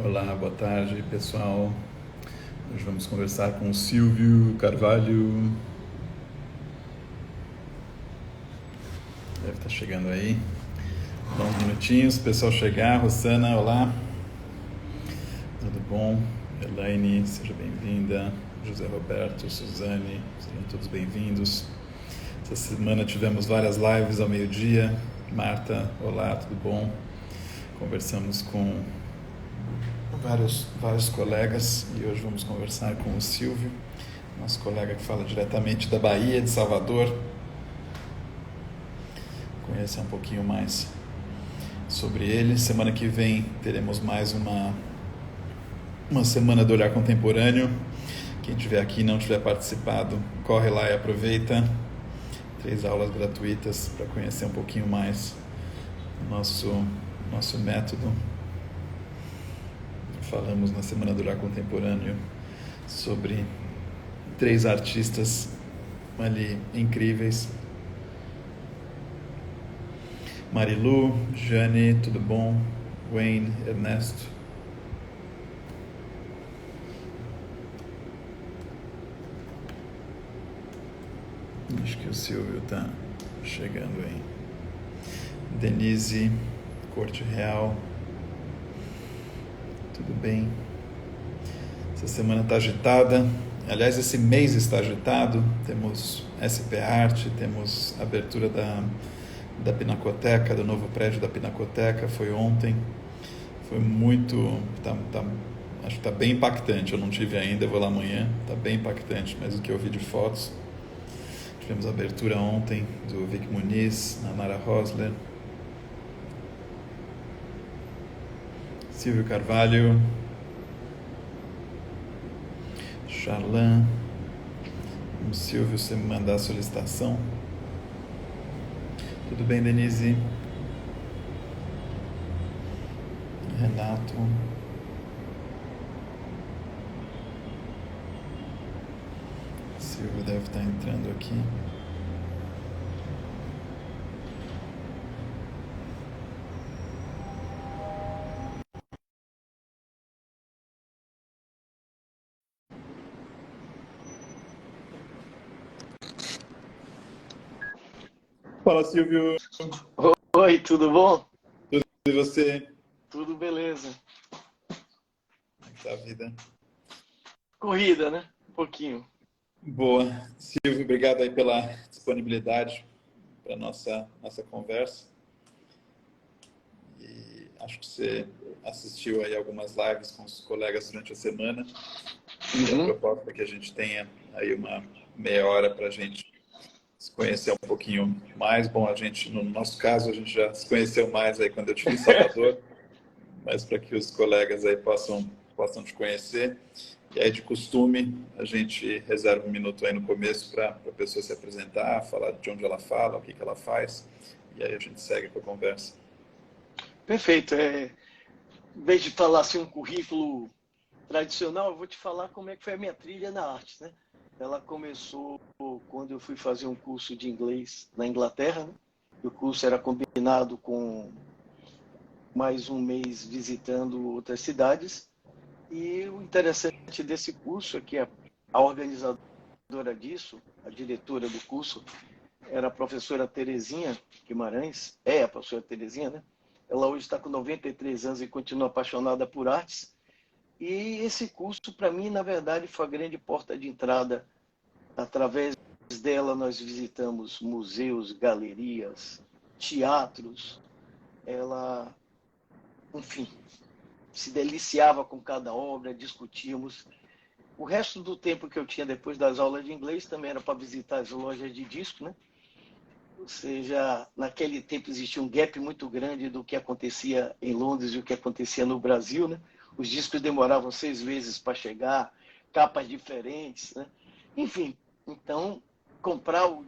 Olá, boa tarde, pessoal. Hoje vamos conversar com o Silvio Carvalho. Deve estar chegando aí. Dá uns minutinhos, pessoal chegar. Rosana, olá. Tudo bom? Elaine, seja bem-vinda. José Roberto, Suzane, sejam todos bem-vindos. Essa semana tivemos várias lives ao meio-dia. Marta, olá, tudo bom? Conversamos com vários colegas e hoje vamos conversar com o Silvio, nosso colega que fala diretamente da Bahia, de Salvador. Conhecer um pouquinho mais sobre ele. Semana que vem teremos mais uma semana do olhar contemporâneo. Quem estiver aqui e não tiver participado, corre lá e aproveita. 3 aulas gratuitas para conhecer um pouquinho mais o nosso método. Falamos na Semana do Olhar Contemporâneo sobre 3 artistas ali incríveis. Marilu, Jane, tudo bom? Wayne, Ernesto. Acho que o Silvio está chegando aí. Denise, Corte Real. Tudo bem? Essa semana está agitada. Aliás, esse mês está agitado. Temos SP Arte, temos a abertura da Pinacoteca, do novo prédio da Pinacoteca. Foi ontem. Foi muito... acho que está bem impactante. Eu não tive ainda, eu vou lá amanhã. Está bem impactante, mas o que eu vi de fotos. Tivemos a abertura ontem do Vic Muniz, na Nara Rosler. Silvio Carvalho, Charlan, o Silvio, você me mandar a solicitação. Tudo bem, Denise? Renato. Silvio deve estar entrando aqui. Fala, Silvio. Oi, tudo bom? Tudo e você? Tudo beleza. Como está a vida? Corrida, né? Um pouquinho. Boa. Silvio, obrigado aí pela disponibilidade para a nossa conversa. E acho que você assistiu aí algumas lives com os colegas durante a semana. E a proposta é que a gente tenha aí uma meia hora para a gente se conhecer um pouquinho mais. Bom, no nosso caso, a gente já se conheceu mais aí quando eu estive em Salvador, mas para que os colegas aí possam te conhecer. E aí, de costume, a gente reserva um minuto aí no começo para a pessoa se apresentar, falar de onde ela fala, o que ela faz, e aí a gente segue com a conversa. Perfeito. Em vez de falar assim um currículo tradicional, eu vou te falar como é que foi a minha trilha na arte, né? Ela começou quando eu fui fazer um curso de inglês na Inglaterra, né? O curso era combinado com mais um mês visitando outras cidades. E o interessante desse curso é que a organizadora disso, a diretora do curso, era a professora Terezinha Guimarães, é a professora Terezinha, né? Ela hoje está com 93 anos e continua apaixonada por artes. E esse curso, para mim, na verdade, foi a grande porta de entrada. Através dela, nós visitamos museus, galerias, teatros. Ela, enfim, se deliciava com cada obra, discutíamos. O resto do tempo que eu tinha depois das aulas de inglês também era para visitar as lojas de disco, né? Ou seja, naquele tempo existia um gap muito grande do que acontecia em Londres e o que acontecia no Brasil, né? Os discos demoravam 6 meses para chegar, capas diferentes, né? Enfim, então, comprar o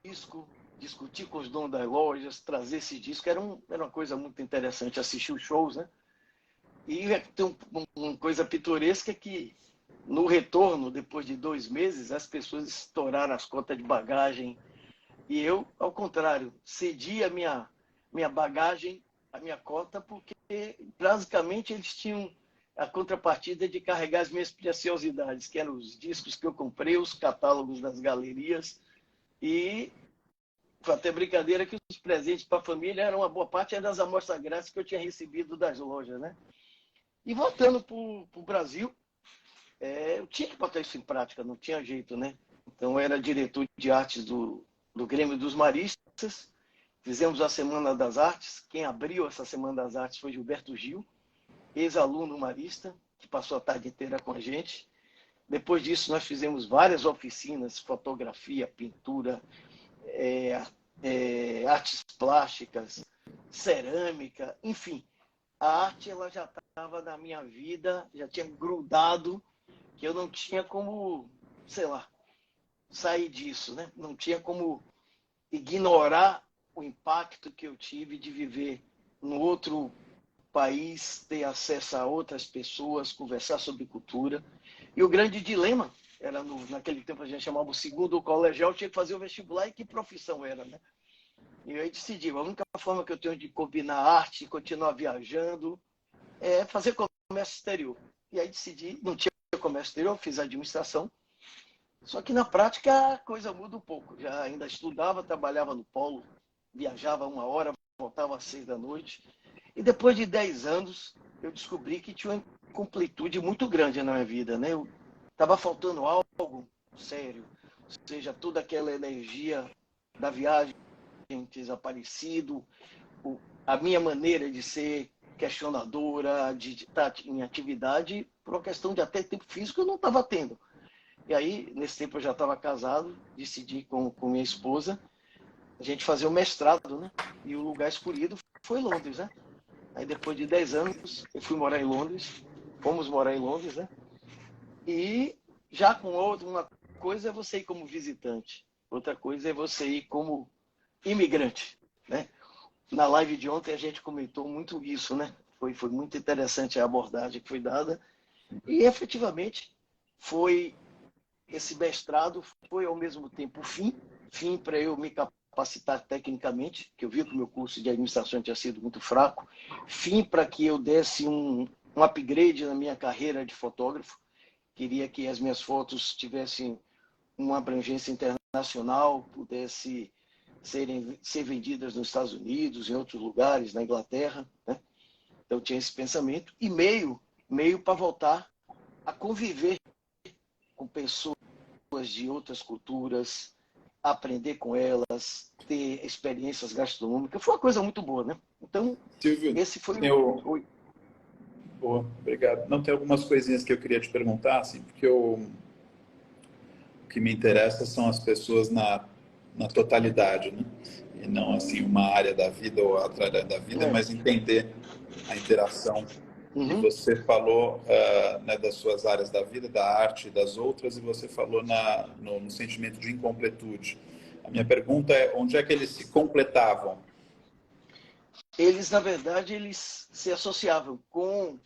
disco, discutir com os donos das lojas, trazer esse disco, era uma coisa muito interessante, assistir os shows, né? E tem uma coisa pitoresca que, no retorno, depois de 2 meses, as pessoas estouraram as contas de bagagem, e eu, ao contrário, cedi minha bagagem, a minha cota, porque basicamente eles tinham a contrapartida de carregar as minhas preciosidades, que eram os discos que eu comprei, os catálogos das galerias, e foi até brincadeira que os presentes para a família eram uma boa parte das amostras grátis que eu tinha recebido das lojas, né? E voltando para o Brasil, eu tinha que botar isso em prática, não tinha jeito, né? Então, eu era diretor de artes do Grêmio dos Maristas, fizemos a Semana das Artes, quem abriu essa Semana das Artes foi Gilberto Gil, ex-aluno marista, que passou a tarde inteira com a gente. Depois disso, nós fizemos várias oficinas, fotografia, pintura, artes plásticas, cerâmica, enfim. A arte ela já estava na minha vida, já tinha grudado, que eu não tinha como, sei lá, sair disso, né? Não tinha como ignorar o impacto que eu tive de viver no outro país, ter acesso a outras pessoas, conversar sobre cultura. E o grande dilema era, naquele tempo a gente chamava o segundo colegial, tinha que fazer o vestibular e que profissão era, né? E aí decidi, a única forma que eu tenho de combinar arte e continuar viajando é fazer comércio exterior. E aí decidi, não tinha comércio exterior, fiz administração. Só que na prática a coisa muda um pouco. Já ainda estudava, trabalhava no polo, viajava 1 hora, voltava às 6 da noite. E depois de 10 anos, eu descobri que tinha uma incompletude muito grande na minha vida, né? Eu estava faltando algo sério, ou seja, toda aquela energia da viagem desaparecido, a minha maneira de ser questionadora, de estar em atividade, por uma questão de até tempo físico, eu não estava tendo. E aí, nesse tempo eu já estava casado, decidi com minha esposa a gente fazer o mestrado, né? E o lugar escolhido foi Londres, né? Aí depois de 10 anos eu fui morar em Londres, fomos morar em Londres, né? E já com uma coisa é você ir como visitante, outra coisa é você ir como imigrante, né? Na live de ontem a gente comentou muito isso, né? Foi muito interessante a abordagem que foi dada e efetivamente foi esse mestrado foi ao mesmo tempo fim para eu me capacitar tecnicamente, que eu vi que o meu curso de administração tinha sido muito fraco, fim para que eu desse um upgrade na minha carreira de fotógrafo, queria que as minhas fotos tivessem uma abrangência internacional, pudesse ser vendidas nos Estados Unidos, em outros lugares, na Inglaterra, né? Então tinha esse pensamento e meio para voltar a conviver com pessoas de outras culturas, aprender com elas, ter experiências gastronômicas. Foi uma coisa muito boa, né? Então, Silvio, esse foi eu... Boa, obrigado. Não, tem algumas coisinhas que eu queria te perguntar, assim, porque o que me interessa são as pessoas na totalidade, né? E não, assim, uma área da vida ou outra área da vida, mas entender a interação. E você falou né, das suas áreas da vida, da arte e das outras, e você falou no sentimento de incompletude. A minha pergunta é, onde é que eles se completavam? Eles, na verdade, eles se associavam com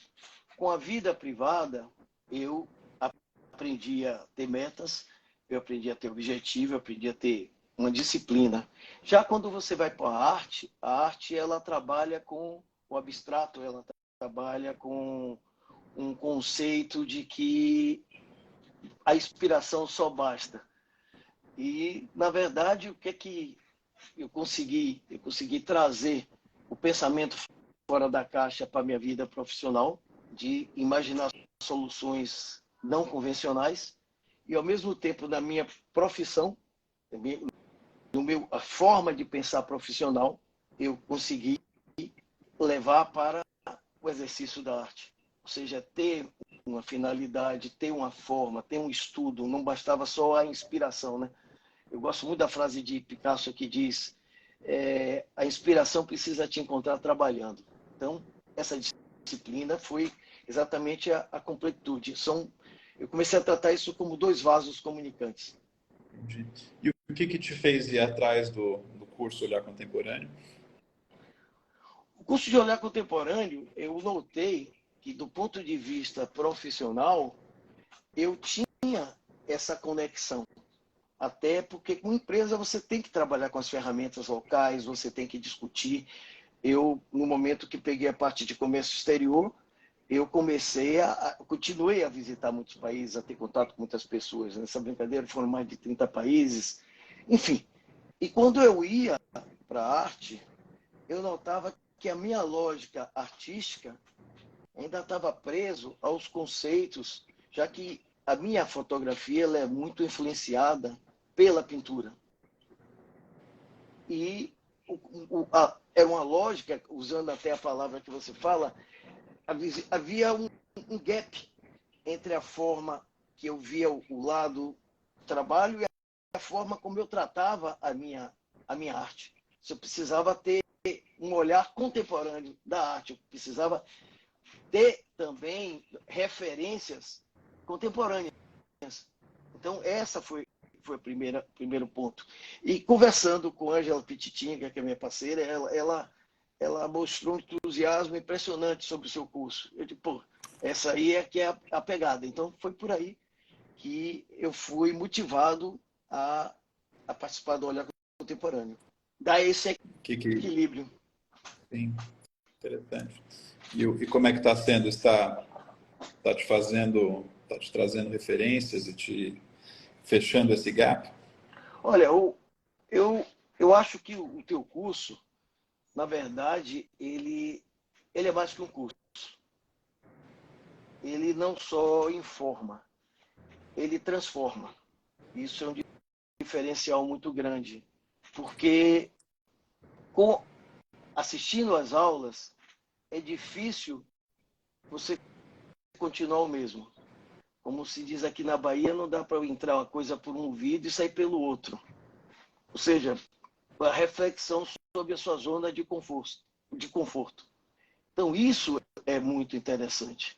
a vida privada. Eu aprendi a ter metas, eu aprendi a ter objetivo, eu aprendi a ter uma disciplina. Já quando você vai para a arte ela trabalha com o abstrato, ela trabalha com um conceito de que a inspiração só basta. E, na verdade, o que é que eu consegui trazer o pensamento fora da caixa para a minha vida profissional, de imaginar soluções não convencionais e, ao mesmo tempo, na minha profissão, a forma de pensar profissional, eu consegui levar para o exercício da arte. Ou seja, ter uma finalidade, ter uma forma, ter um estudo, não bastava só a inspiração, né? Eu gosto muito da frase de Picasso que diz a inspiração precisa te encontrar trabalhando. Então, essa disciplina foi exatamente a completude. Eu comecei a tratar isso como 2 vasos comunicantes. Entendi. E o que te fez ir atrás do curso Olhar Contemporâneo? O curso de Olhar Contemporâneo, eu notei que, do ponto de vista profissional, eu tinha essa conexão. Até porque, com empresa, você tem que trabalhar com as ferramentas locais, você tem que discutir. Eu, no momento que peguei a parte de comércio exterior, eu continuei a visitar muitos países, a ter contato com muitas pessoas. Nessa brincadeira foram mais de 30 países. Enfim, e quando eu ia para a arte, eu notava que a minha lógica artística ainda estava preso aos conceitos, já que a minha fotografia ela é muito influenciada pela pintura. E é uma lógica, usando até a palavra que você fala, havia um gap entre a forma que eu via o lado do trabalho e a forma como eu tratava a minha arte. Eu precisava ter um olhar contemporâneo da arte, eu precisava ter também referências contemporâneas. Então, essa foi o primeiro ponto. E conversando com a Ângela Pititinga, que é minha parceira, ela mostrou um entusiasmo impressionante sobre o seu curso. Eu disse, pô, essa aí é que é a pegada. Então, foi por aí que eu fui motivado a participar do Olhar Contemporâneo. Dá esse equilíbrio. Sim, interessante. E como é que está sendo? Está te trazendo referências e te fechando esse gap? Olha, eu acho que o teu curso, na verdade, ele é mais que um curso. Ele não só informa, ele transforma. Isso é um diferencial muito grande, porque assistindo às aulas é difícil você continuar o mesmo. Como se diz aqui na Bahia, não dá para eu entrar uma coisa por um ouvido e sair pelo outro. Ou seja, a reflexão sobre a sua zona de conforto. Então, isso é muito interessante.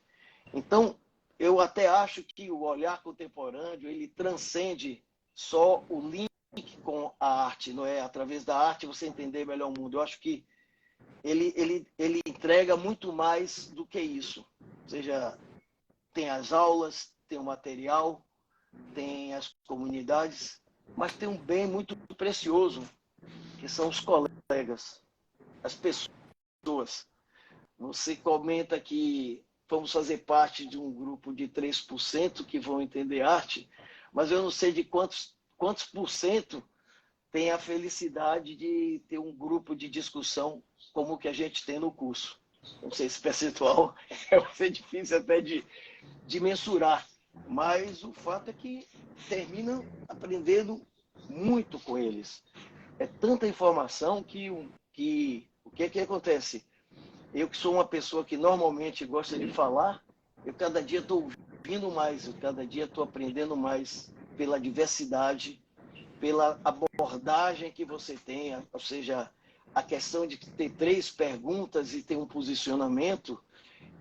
Então, eu até acho que o olhar contemporâneo, ele transcende só o link com a arte, não é? Através da arte você entender melhor o mundo. Eu acho que ele entrega muito mais do que isso. Ou seja, tem as aulas, tem o material, tem as comunidades, mas tem um bem muito precioso, que são os colegas, as pessoas. Você comenta que vamos fazer parte de um grupo de 3% que vão entender arte, mas eu não sei de quantos por cento tem a felicidade de ter um grupo de discussão como o que a gente tem no curso. Não sei se percentual vai ser difícil até de mensurar, mas o fato é que terminam aprendendo muito com eles. É tanta informação que o que acontece? Eu que sou uma pessoa que normalmente gosta de falar, eu cada dia estou ouvindo mais, eu cada dia estou aprendendo mais pela diversidade, pela abordagem que você tem, ou seja, a questão de ter 3 perguntas e ter um posicionamento,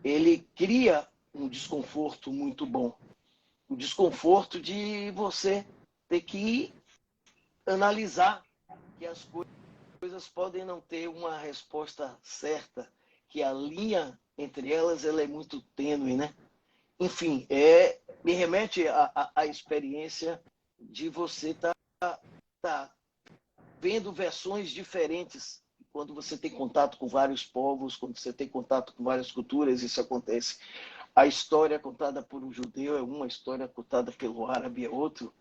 ele cria um desconforto muito bom. O desconforto de você ter que analisar que as coisas podem não ter uma resposta certa, que a linha entre elas ela é muito tênue, né? Enfim, me remete à experiência de você tá vendo versões diferentes quando você tem contato com vários povos, quando você tem contato com várias culturas, isso acontece. A história contada por um judeu é uma, a história contada pelo árabe é outro,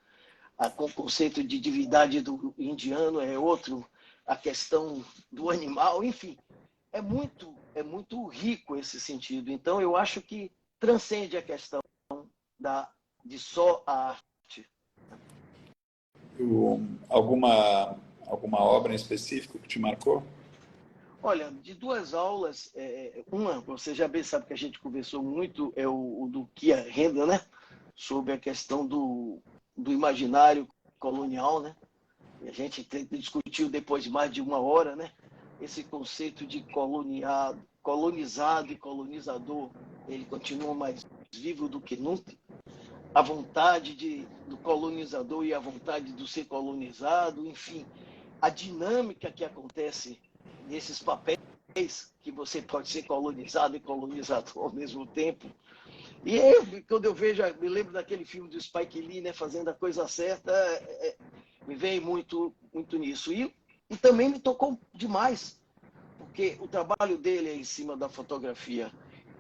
o conceito de divindade do indiano é outro, a questão do animal, enfim, é muito rico esse sentido. Então, eu acho que transcende a questão de só a arte. Alguma obra em específico que te marcou? Olha, de 2 aulas, uma, você já bem sabe que a gente conversou muito, é o do Kia Renda, né? Sobre a questão do imaginário colonial, né? E a gente discutiu depois de mais de 1 hora, né? Esse conceito de colonizado e colonizador, ele continua mais vivo do que nunca. A vontade do colonizador e a vontade do ser colonizado, enfim, a dinâmica que acontece nesses papéis que você pode ser colonizado e colonizador ao mesmo tempo. E quando eu vejo, me lembro daquele filme do Spike Lee, né, fazendo a coisa certa, me vem muito nisso. E também me tocou demais, porque o trabalho dele é em cima da fotografia.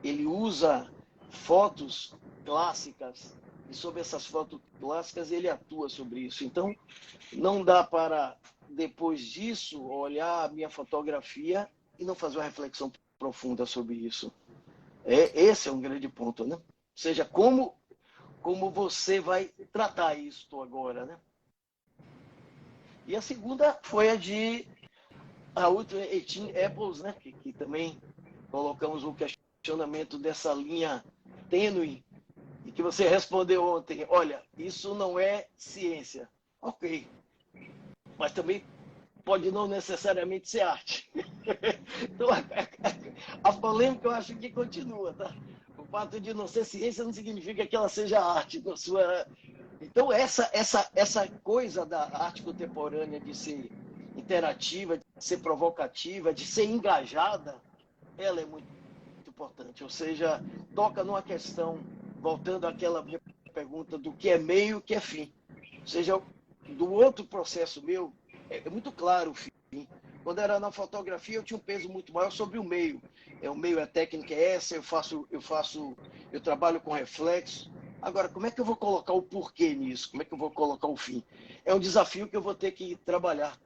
ele usa fotos clássicas e sobre essas fotos clássicas ele atua sobre isso. Então, não dá para, depois disso, olhar a minha fotografia e não fazer uma reflexão profunda sobre isso. Esse é um grande ponto, né? Ou seja, como você vai tratar isso agora, né? E a segunda foi a outra, 18 Apples, né? Que também colocamos um questionamento dessa linha tênue e que você respondeu ontem. Olha, isso não é ciência. Ok. Mas também pode não necessariamente ser arte. Então, a polêmica eu acho que continua, tá? O fato de não ser ciência não significa que ela seja arte. Então, essa coisa da arte contemporânea de ser interativa, de ser provocativa, de ser engajada, ela é muito importante. Ou seja, toca numa questão, voltando àquela minha pergunta do que é meio e o que é fim. Ou seja, do outro processo meu, é muito claro o fim. Quando era na fotografia, eu tinha um peso muito maior sobre o meio. O meio, a técnica é essa, eu trabalho com reflexo. Agora, como é que eu vou colocar o porquê nisso? Como é que eu vou colocar o fim? É um desafio que eu vou ter que trabalhar.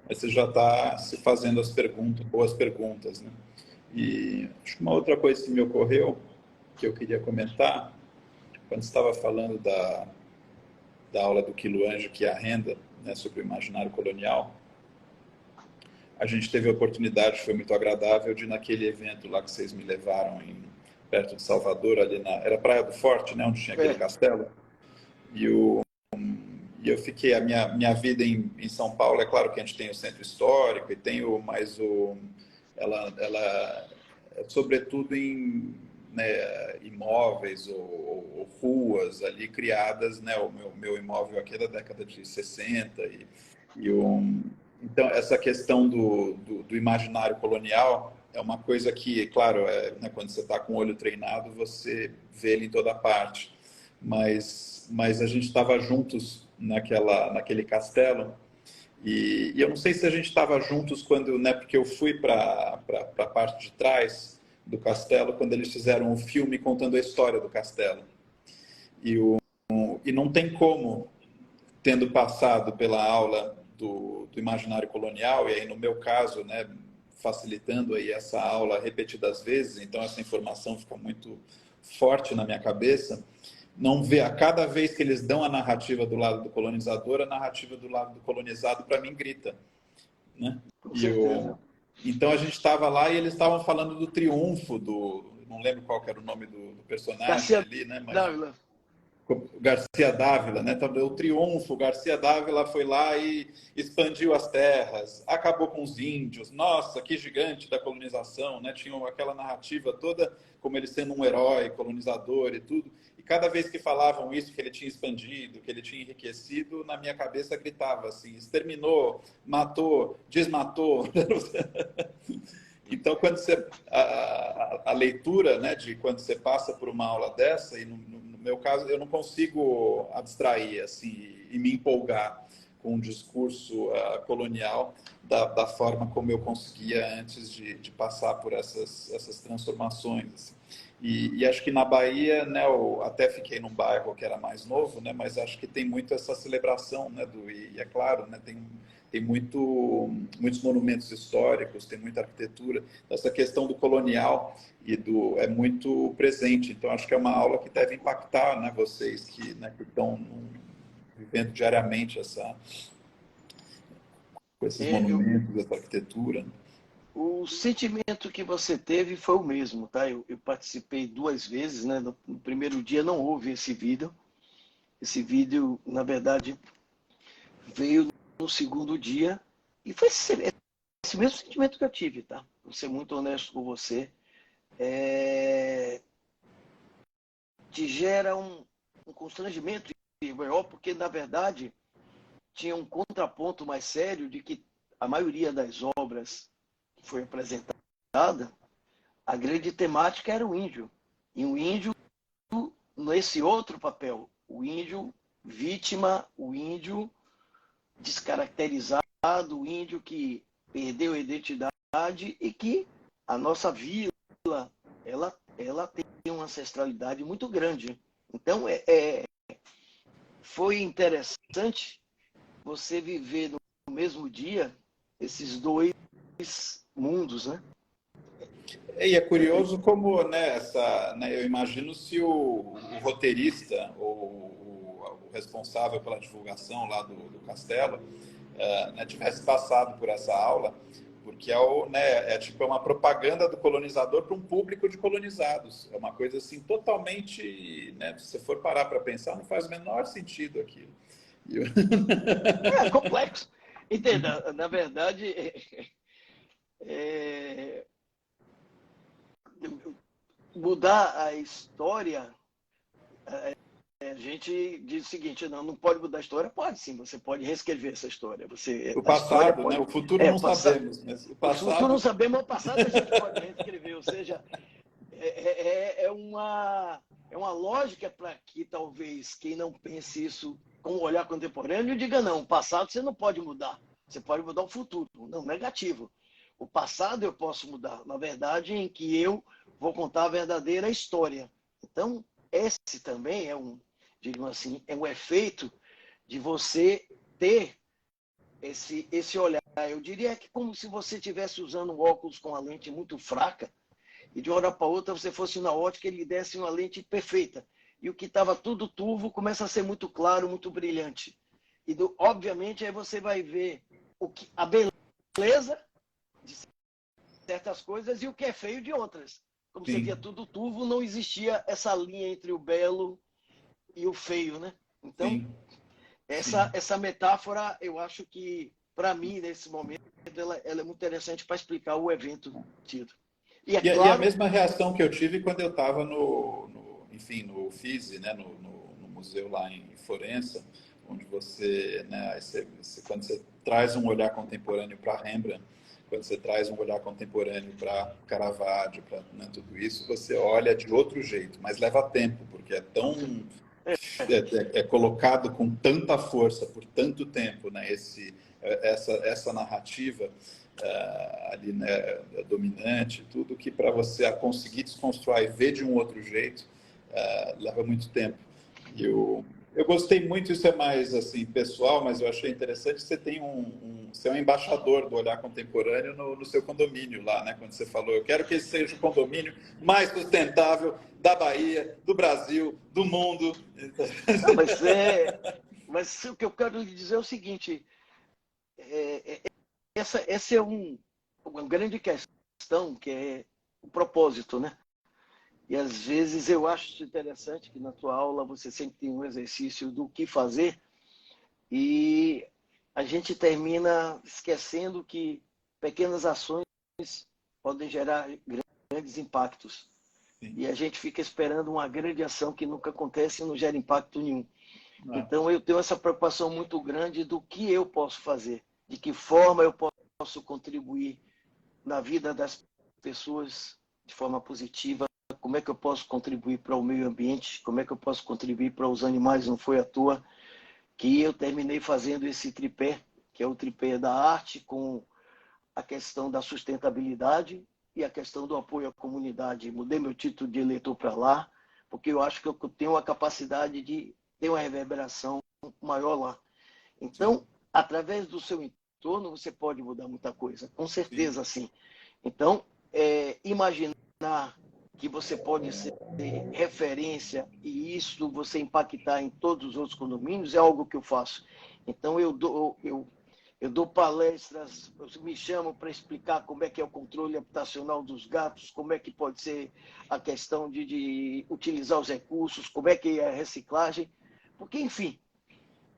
Você já está se fazendo as perguntas, boas perguntas, né? E acho que uma outra coisa que me ocorreu, que eu queria comentar, quando estava falando da aula do Quilo Anjo, que é a renda, né, sobre o imaginário colonial, a gente teve a oportunidade, foi muito agradável, de ir naquele evento lá que vocês me levaram perto de Salvador, ali era Praia do Forte, né, onde tinha aquele castelo. E eu fiquei, a minha vida em São Paulo, é claro que a gente tem o centro histórico e tem ela é sobretudo em, né, imóveis ou ruas ali criadas, né, o meu imóvel aqui é da década de 60 então essa questão do imaginário colonial é uma coisa que, claro, né, quando você está com o olho treinado, você vê ele em toda parte, mas a gente estava juntos naquele castelo e eu não sei se a gente estava juntos quando, né, porque eu fui para a parte de trás do castelo quando eles fizeram um filme contando a história do castelo. E não tem como, tendo passado pela aula do imaginário colonial, e aí no meu caso, né, facilitando aí essa aula repetidas vezes, então essa informação fica muito forte na minha cabeça, não ver a cada vez que eles dão a narrativa do lado do colonizador, a narrativa do lado do colonizado, para mim, grita. Né? Com certeza. Então a gente estava lá e eles estavam falando do triunfo não lembro qual era o nome do personagem Garcia ali, né? Mas Dávila. Garcia Dávila, né? Então, o triunfo, Garcia Dávila foi lá e expandiu as terras, acabou com os índios, nossa, que gigante da colonização, né? Tinha aquela narrativa toda como ele sendo um herói, colonizador e tudo. E cada vez que falavam isso, que ele tinha expandido, que ele tinha enriquecido, na minha cabeça gritava assim, exterminou, matou, desmatou. Então, quando a leitura, né, de quando você passa por uma aula dessa, e no meu caso, eu não consigo abstrair assim, e me empolgar com um discurso colonial da forma como eu conseguia antes de passar por essas transformações. Assim. E acho que na Bahia, né, eu até fiquei num bairro que era mais novo, né, mas acho que tem muito essa celebração, né, e é claro, né, tem muitos monumentos históricos, tem muita arquitetura. Essa questão do colonial é muito presente. Então, acho que é uma aula que deve impactar, né, vocês que, né, que estão vivendo diariamente com esses monumentos, essa arquitetura. O sentimento que você teve foi o mesmo, tá? Eu participei 2 vezes, né? No primeiro dia não houve esse vídeo. Esse vídeo, na verdade, veio no segundo dia e foi esse mesmo sentimento que eu tive, tá? Vou ser muito honesto com você. Te gera um constrangimento maior, porque, na verdade, tinha um contraponto mais sério de que a maioria das obras que foi apresentada, a grande temática era o índio. E o índio, nesse outro papel, o índio vítima, o índio descaracterizado, o índio que perdeu a identidade e que a nossa vila, ela tem uma ancestralidade muito grande. Então, foi interessante você viver no mesmo dia esses dois mundos, né? E é curioso como, né, eu imagino se o roteirista ou o responsável pela divulgação lá do Castelo né, tivesse passado por essa aula, porque é tipo uma propaganda do colonizador para um público de colonizados. É uma coisa assim totalmente, né, se você for parar para pensar, não faz o menor sentido aquilo. É complexo. Entenda, na verdade, mudar a história, a gente diz o seguinte, não pode mudar a história? Pode sim, você pode reescrever essa história. O A história passado, pode... né? O futuro não passar, sabemos, mas o o futuro não passado... sabemos, mas o passado a gente pode reescrever. Ou seja, é uma lógica para que talvez quem não pense isso com um olhar contemporâneo diga não, o passado você não pode mudar, você pode mudar o futuro. Não, negativo. O passado eu posso mudar, na verdade, em que eu vou contar a verdadeira história. Então, esse também digamos assim, é um efeito de você ter esse olhar. Eu diria que como se você estivesse usando um óculos com a lente muito fraca, e de uma hora para outra você fosse na ótica e ele desse uma lente perfeita. E o que estava tudo turvo começa a ser muito claro, muito brilhante. E, obviamente, aí você vai ver a beleza de certas coisas e o que é feio de outras. Como você via tudo turvo, não existia essa linha entre o belo e o feio, né? Então, Sim. essa metáfora, eu acho que, para mim, nesse momento, ela é muito interessante para explicar o evento tido. E é E a claro... mesma reação que eu tive quando eu estava enfim, no FISE, né, no museu lá em Florença, onde você, né, quando você traz um olhar contemporâneo para Rembrandt, quando você traz um olhar contemporâneo para Caravaggio, para, né, tudo isso, você olha de outro jeito, mas leva tempo, porque é colocado com tanta força por tanto tempo, né, essa narrativa ali, né, dominante, tudo que para você conseguir desconstruir e ver de um outro jeito leva muito tempo. E eu gostei muito, isso é mais assim pessoal, mas eu achei interessante, você tem você é um embaixador do olhar contemporâneo no seu condomínio lá, né? Quando você falou, eu quero que esse seja o condomínio mais sustentável da Bahia, do Brasil, do mundo. Não, mas o que eu quero lhe dizer é o seguinte, essa é uma grande questão, que é o propósito, né? E às vezes eu acho interessante que na tua aula você sempre tem um exercício do que fazer e a gente termina esquecendo que pequenas ações podem gerar grandes impactos. Sim. E a gente fica esperando uma grande ação que nunca acontece e não gera impacto nenhum. É. Então eu tenho essa preocupação muito grande do que eu posso fazer, de que forma eu posso contribuir na vida das pessoas de forma positiva, como é que eu posso contribuir para o meio ambiente, como é que eu posso contribuir para os animais. Não foi à toa que eu terminei fazendo esse tripé, que é o tripé da arte, com a questão da sustentabilidade e a questão do apoio à comunidade. Mudei meu título de eleitor para lá, porque eu acho que eu tenho a capacidade de ter uma reverberação maior lá. Então, através do seu entorno, você pode mudar muita coisa, com certeza, sim. Então, imaginar que você pode ser referência e isso você impactar em todos os outros condomínios é algo que eu faço. Então, eu dou palestras, me chamam para explicar como é que é o controle habitacional dos gatos, como é que pode ser a questão de utilizar os recursos, como é que é a reciclagem, porque, enfim,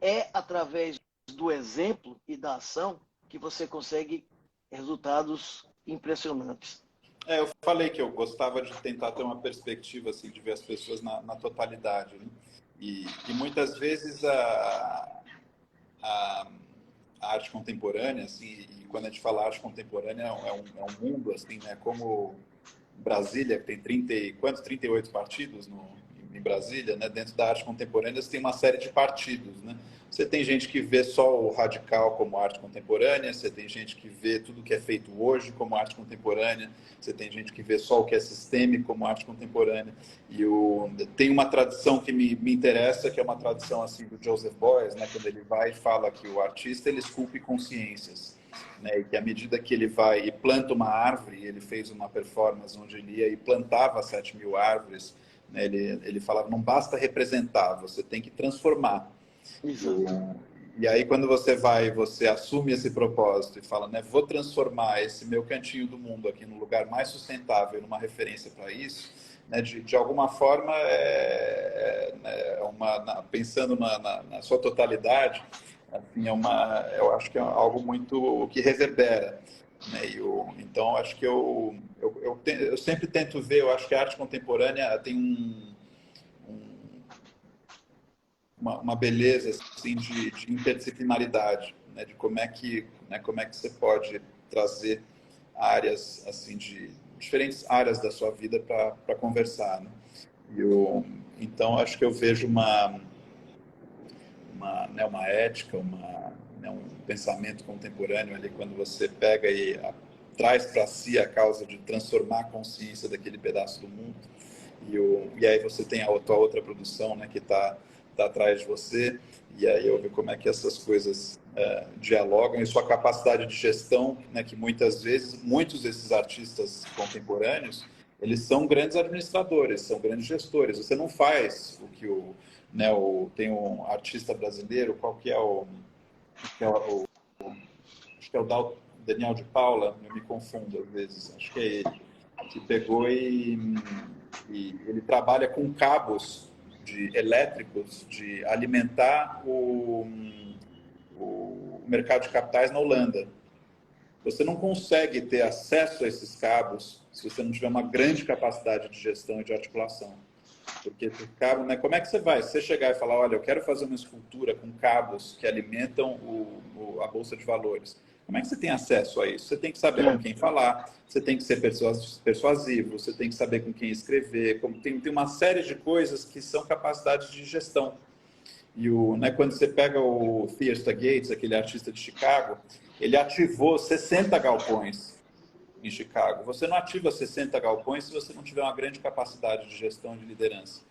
é através do exemplo e da ação que você consegue resultados impressionantes. Eu falei que eu gostava de tentar ter uma perspectiva assim, de ver as pessoas na totalidade. Né? E muitas vezes a arte contemporânea, assim, e quando a gente fala arte contemporânea, é um mundo, assim, né? Como Brasília, que tem 38 partidos em Brasília, né, dentro da arte contemporânea, você tem uma série de partidos, né? Você tem gente que vê só o radical como arte contemporânea, você tem gente que vê tudo que é feito hoje como arte contemporânea, você tem gente que vê só o que é sistêmico como arte contemporânea. E tem uma tradição que me interessa, que é uma tradição assim do Joseph Beuys, né, quando ele vai e fala que o artista ele esculpe consciências, né, e que à medida que ele vai e planta uma árvore, ele fez uma performance onde ele ia e plantava 7.000 árvores, né, ele falava, não basta representar, você tem que transformar. E aí, quando você vai, você assume esse propósito e fala, né, vou transformar esse meu cantinho do mundo aqui no lugar mais sustentável, numa referência para isso, né, de alguma forma, pensando na sua totalidade, assim, eu acho que é algo muito que reverbera. Né, então, acho que eu sempre tento ver, eu acho que a arte contemporânea tem uma beleza assim de interdisciplinaridade, né, de como é que você pode trazer áreas assim de diferentes áreas da sua vida para conversar, né? Então acho que eu vejo uma ética, um pensamento contemporâneo ali quando você pega e traz para si a causa de transformar a consciência daquele pedaço do mundo. E aí você tem a tua outra produção, né, que está atrás de você, e aí eu vejo como é que essas coisas dialogam, e sua capacidade de gestão, né, que muitas vezes, muitos desses artistas contemporâneos, eles são grandes administradores, são grandes gestores. Você não faz o que tem um artista brasileiro, qual que é acho que é o Daniel de Paula, eu me confundo às vezes, acho que é ele, que pegou e ele trabalha com cabos elétricos de alimentar o mercado de capitais na Holanda. Você não consegue ter acesso a esses cabos se você não tiver uma grande capacidade de gestão e de articulação. Porque esse cabo, né, como é que você vai? Se você chegar e falar, olha, eu quero fazer uma escultura com cabos que alimentam a Bolsa de Valores. Como é que você tem acesso a isso? Você tem que saber com quem falar, você tem que ser persuasivo, você tem que saber com quem escrever. Tem uma série de coisas que são capacidades de gestão. E quando você pega o Fiesta Gates, aquele artista de Chicago, ele ativou 60 galpões em Chicago. Você não ativa 60 galpões se você não tiver uma grande capacidade de gestão e de liderança.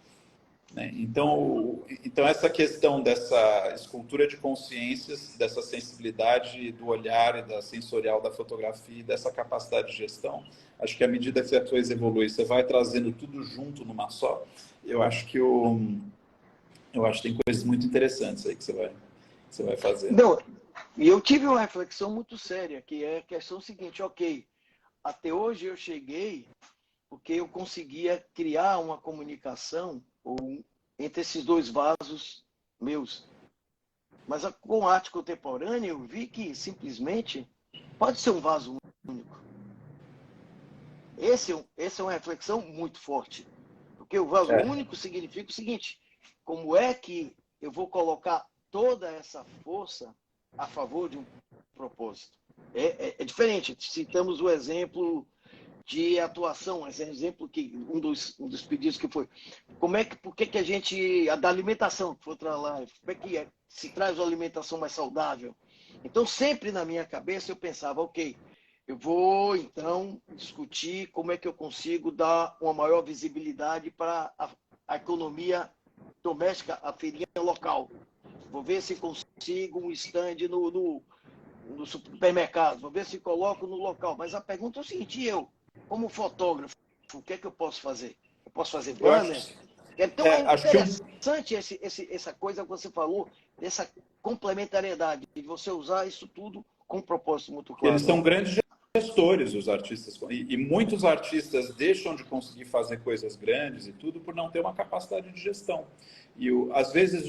Né? Então, essa questão dessa escultura de consciências, dessa sensibilidade do olhar e da sensorial da fotografia, dessa capacidade de gestão, acho que à medida que a coisa evolui, você vai trazendo tudo junto numa só. Eu acho que tem coisas muito interessantes aí que você vai fazer. Não, e eu tive uma reflexão muito séria, que é a questão seguinte, ok, até hoje eu cheguei porque eu conseguia criar uma comunicação entre esses dois vasos meus. Mas com a arte contemporânea eu vi que simplesmente pode ser um vaso único. Essa é uma reflexão muito forte. Porque o vaso único significa o seguinte, como é que eu vou colocar toda essa força a favor de um propósito? É diferente. Citamos o exemplo de atuação, esse exemplo que um dos pedidos que foi, por que a gente, da alimentação, que foi outra live, como é que se traz uma alimentação mais saudável? Então, sempre na minha cabeça eu pensava, ok, eu vou então discutir como é que eu consigo dar uma maior visibilidade para a economia doméstica, a feirinha local. Vou ver se consigo um stand no supermercado, vou ver se coloco no local. Mas a pergunta é o seguinte, como fotógrafo, o que é que eu posso fazer? Eu posso fazer banner? Então é interessante essa coisa que você falou, dessa complementariedade, de você usar isso tudo com um propósito muito claro. Eles são grandes gestores, os artistas, e muitos artistas deixam de conseguir fazer coisas grandes e tudo por não ter uma capacidade de gestão. E às vezes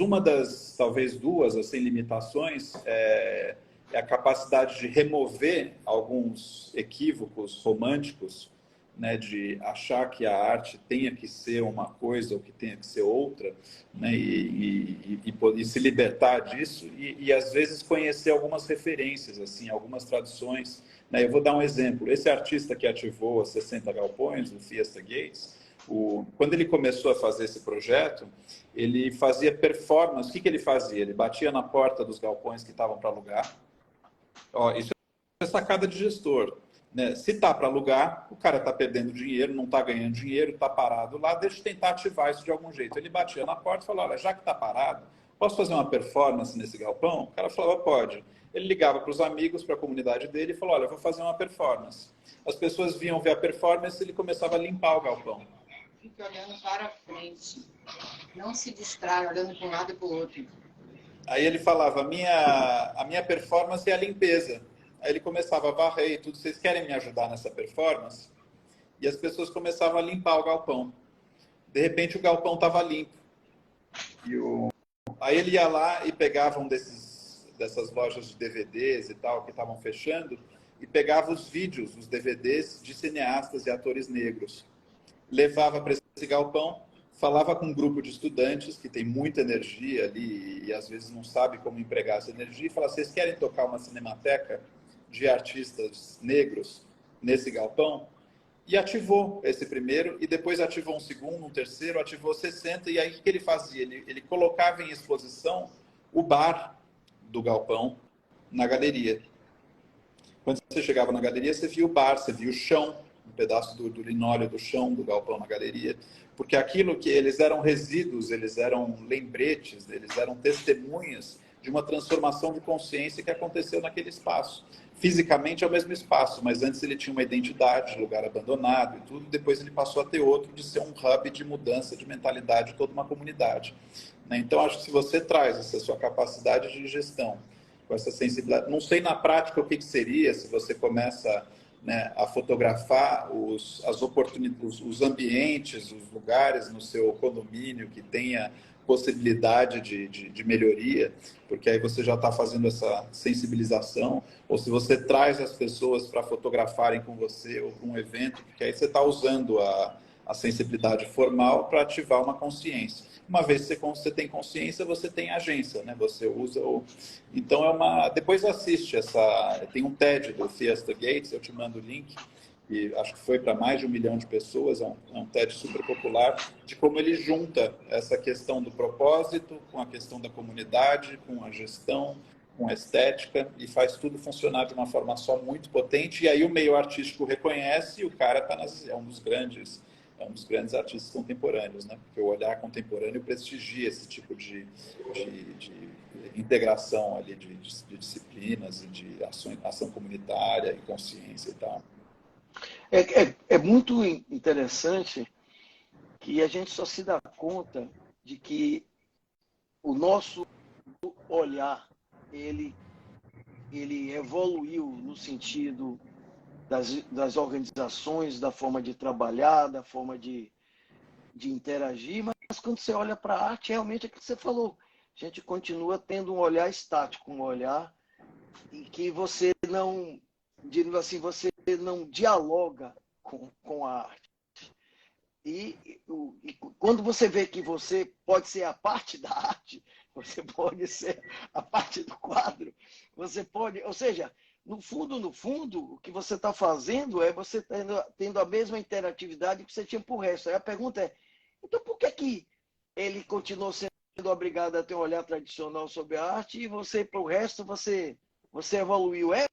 talvez duas, assim, limitações é a capacidade de remover alguns equívocos românticos, né, de achar que a arte tenha que ser uma coisa ou que tenha que ser outra, né, e se libertar disso e às vezes conhecer algumas referências, assim, algumas tradições. Né? Eu vou dar um exemplo. Esse artista que ativou 60 galpões, o Fiesta Gates, quando ele começou a fazer esse projeto, ele fazia performance. O que ele fazia? Ele batia na porta dos galpões que estavam para alugar. Ó, isso é sacada de gestor, né? Se está para alugar, o cara está perdendo dinheiro, não está ganhando dinheiro, está parado lá, deixa eu tentar ativar isso de algum jeito. Ele batia na porta e falava, olha, já que está parado, posso fazer uma performance nesse galpão? O cara falava, pode. Ele ligava para os amigos, para a comunidade dele e falou, olha, eu vou fazer uma performance. As pessoas vinham ver a performance e ele começava a limpar o galpão. Fique olhando para frente. Não se distrai olhando para um lado e para o outro. Aí ele falava, a minha performance é a limpeza. Aí ele começava a varrer e tudo, vocês querem me ajudar nessa performance? E as pessoas começavam a limpar o galpão. De repente o galpão estava limpo. Aí ele ia lá e pegava dessas lojas de DVDs e tal, que estavam fechando, e pegava os vídeos, os DVDs de cineastas e atores negros. Levava para esse galpão, falava com um grupo de estudantes que tem muita energia ali e às vezes não sabe como empregar essa energia, e falava, vocês querem tocar uma cinemateca de artistas negros nesse galpão? E ativou esse primeiro, e depois ativou um segundo, um terceiro, ativou 60, e aí o que ele fazia? Ele colocava em exposição o bar do galpão na galeria. Quando você chegava na galeria, você via o bar, você via o chão, um pedaço do linóleo do chão do galpão na galeria, porque aquilo que eles eram resíduos, eles eram lembretes, eles eram testemunhas de uma transformação de consciência que aconteceu naquele espaço. Fisicamente é o mesmo espaço, mas antes ele tinha uma identidade, lugar abandonado e tudo, depois ele passou a ter outro, de ser um hub de mudança de mentalidade de toda uma comunidade. Então, acho que se você traz essa sua capacidade de gestão, com essa sensibilidade, não sei na prática o que seria, se você começa, né, a fotografar as oportunidades, os ambientes, os lugares no seu condomínio que tenha possibilidade de melhoria, porque aí você já está fazendo essa sensibilização, ou se você traz as pessoas para fotografarem com você ou para um evento, porque aí você está usando a sensibilidade formal para ativar uma consciência. Uma vez que você tem consciência, você tem agência, né? Você usa o... Então, depois assiste tem um TED do Fiesta Gates, eu te mando o link, e acho que foi para mais de 1 milhão de pessoas, é um TED super popular, de como ele junta essa questão do propósito com a questão da comunidade, com a gestão, com a estética, e faz tudo funcionar de uma forma só muito potente, e aí o meio artístico reconhece e o cara é um dos grandes artistas contemporâneos, né? Porque o olhar contemporâneo prestigia esse tipo de integração ali de disciplinas e de ação comunitária e consciência e tal. É muito interessante que a gente só se dá conta de que o nosso olhar, ele evoluiu no sentido das organizações, da forma de trabalhar, da forma de interagir, mas quando você olha para a arte, realmente é o que você falou. A gente continua tendo um olhar estático, um olhar em que você não, digamos assim, você não dialoga com a arte. E quando você vê que você pode ser a parte da arte, você pode ser a parte do quadro, você pode, ou seja, no fundo, o que você está fazendo é você tendo a mesma interatividade que você tinha para o resto. Aí a pergunta é, então por que ele continuou sendo obrigado a ter um olhar tradicional sobre a arte e você, para o resto, você evoluiu? É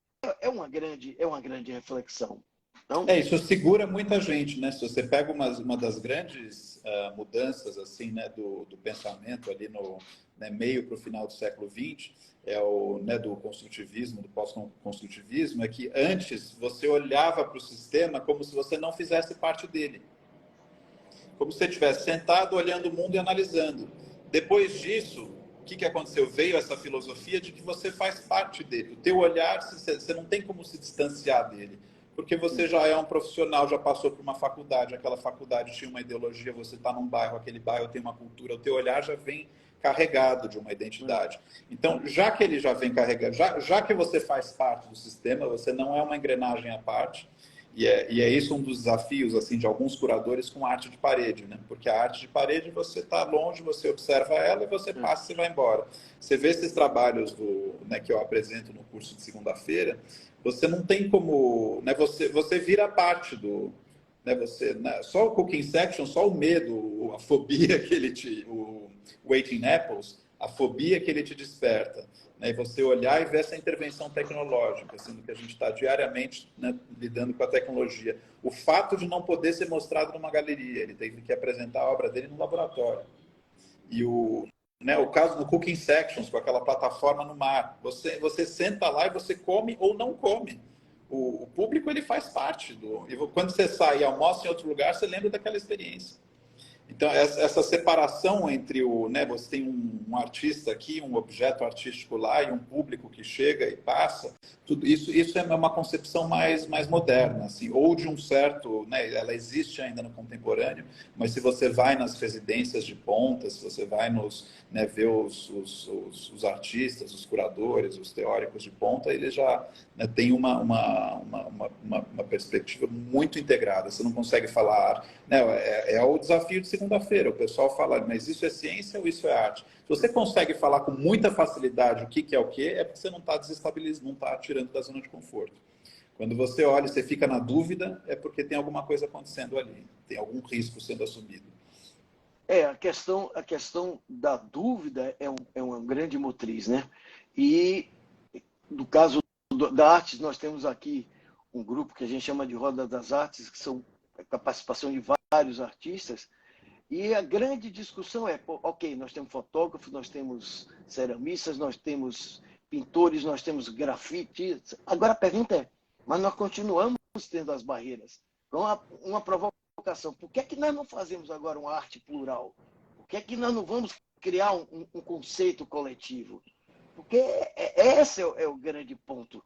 uma grande reflexão. Não? Isso segura muita gente, né? Se você pega uma das grandes mudanças assim, né, do pensamento ali no meio para o final do século XX, do construtivismo, do pós-construtivismo, é que antes você olhava para o sistema como se você não fizesse parte dele. Como se você estivesse sentado, olhando o mundo e analisando. Depois disso, o que aconteceu? Veio essa filosofia de que você faz parte dele. O teu olhar, você não tem como se distanciar dele. Porque você já é um profissional, já passou por uma faculdade, aquela faculdade tinha uma ideologia, você está num bairro, aquele bairro tem uma cultura, o teu olhar já vem carregado de uma identidade. Então, já que ele já vem carregado, já que você faz parte do sistema, você não é uma engrenagem à parte, e é isso um dos desafios assim, de alguns curadores com arte de parede, né? Porque a arte de parede, você está longe, você observa ela e você passa e vai embora. Você vê esses trabalhos que eu apresento no curso de segunda-feira, você não tem como... Né? Você vira parte né, só o cooking section, só o medo, a fobia que o Waiting Apples, a fobia que ele te desperta, né, e você olhar e ver essa intervenção tecnológica, sendo que a gente está diariamente, né, lidando com a tecnologia. O fato de não poder ser mostrado numa galeria, ele teve que apresentar a obra dele no laboratório. E o caso do Cooking Sections, com aquela plataforma no mar, você senta lá e você come ou não come. O público, ele faz parte e quando você sai e almoça em outro lugar, você lembra daquela experiência. Então, essa separação entre você tem um artista aqui, um objeto artístico lá e um público que chega e passa, tudo isso é uma concepção mais moderna, assim, ou de um certo, né, ela existe ainda no contemporâneo, mas se você vai nas residências de ponta, se você vai ver os artistas, os curadores, os teóricos de ponta, eles já, né, têm uma perspectiva muito integrada. Você não consegue falar, né, é o desafio de segunda-feira. O pessoal fala, mas isso é ciência ou isso é arte? Se você consegue falar com muita facilidade o que é o que, é porque você não está desestabilizando, não está tirando da zona de conforto. Quando você olha e você fica na dúvida, é porque tem alguma coisa acontecendo ali, tem algum risco sendo assumido. A questão da dúvida é uma grande motriz, né? E no caso da arte, nós temos aqui um grupo que a gente chama de Roda das Artes, que são a participação de vários artistas, e a grande discussão é, ok, nós temos fotógrafos, nós temos ceramistas, nós temos pintores, nós temos grafites. Agora a pergunta é, mas nós continuamos tendo as barreiras. Então, uma provocação, por que é que nós não fazemos agora uma arte plural? Por que é que nós não vamos criar um conceito coletivo? Porque esse é o grande ponto.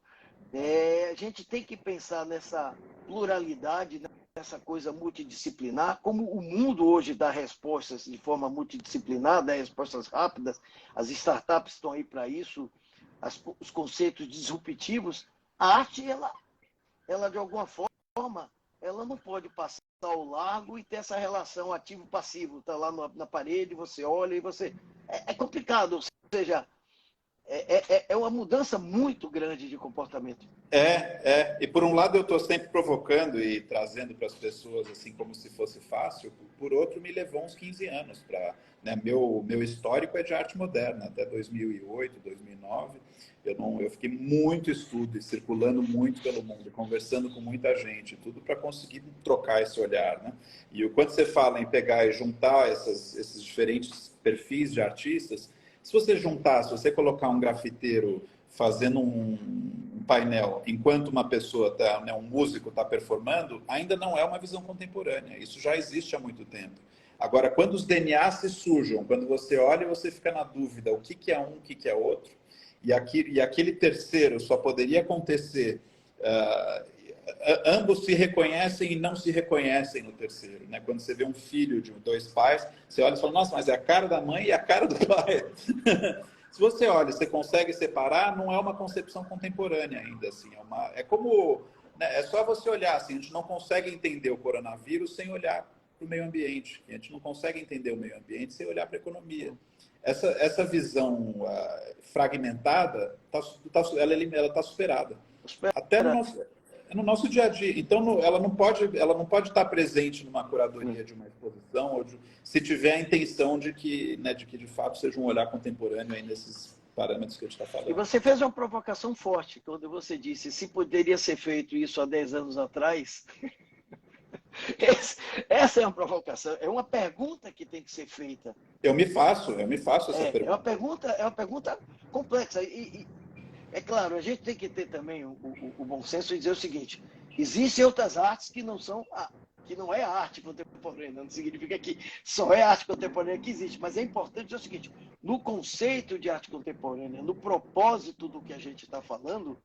A gente tem que pensar nessa pluralidade, essa coisa multidisciplinar, como o mundo hoje dá respostas de forma multidisciplinar, dá respostas rápidas, as startups estão aí para isso, os conceitos disruptivos, a arte, ela de alguma forma, ela não pode passar ao largo e ter essa relação ativo-passivo, está lá na parede, você olha e você... É complicado, ou seja, é uma mudança muito grande de comportamento. E por um lado eu estou sempre provocando e trazendo para as pessoas assim como se fosse fácil, por outro me levou uns 15 anos para, né, meu histórico é de arte moderna, até 2008, 2009, eu fiquei muito estudo e circulando muito pelo mundo, conversando com muita gente, tudo para conseguir trocar esse olhar, né? E quando você fala em pegar e juntar esses diferentes perfis de artistas, se você colocar um grafiteiro fazendo um painel enquanto uma pessoa, né, um músico está performando, ainda não é uma visão contemporânea. Isso já existe há muito tempo. Agora, quando os DNAs se sujam, quando você olha e você fica na dúvida o que é um, o que é outro, e aquele terceiro só poderia acontecer... ambos se reconhecem e não se reconhecem no terceiro, né? Quando você vê um filho de dois pais, você olha e fala, nossa, mas é a cara da mãe e a cara do pai. Se você olha, você consegue separar, não é uma concepção contemporânea ainda, assim, é como, né, é só você olhar, assim, a gente não consegue entender o coronavírus sem olhar para o meio ambiente, a gente não consegue entender o meio ambiente sem olhar para a economia. Essa visão fragmentada, ela está superada. Até no nosso dia a dia. Então, ela não pode estar presente numa curadoria de uma exposição, ou se tiver a intenção de que, né, de fato seja um olhar contemporâneo aí nesses parâmetros que a gente está falando. E você fez uma provocação forte quando você disse se poderia ser feito isso há 10 anos atrás. Essa é uma provocação, é uma pergunta que tem que ser feita. Eu me faço essa pergunta. É uma pergunta complexa. E é claro, a gente tem que ter também o bom senso e dizer o seguinte: existem outras artes que não é arte contemporânea, não significa que só é arte contemporânea que existe, mas é importante dizer o seguinte: no conceito de arte contemporânea, no propósito do que a gente está falando,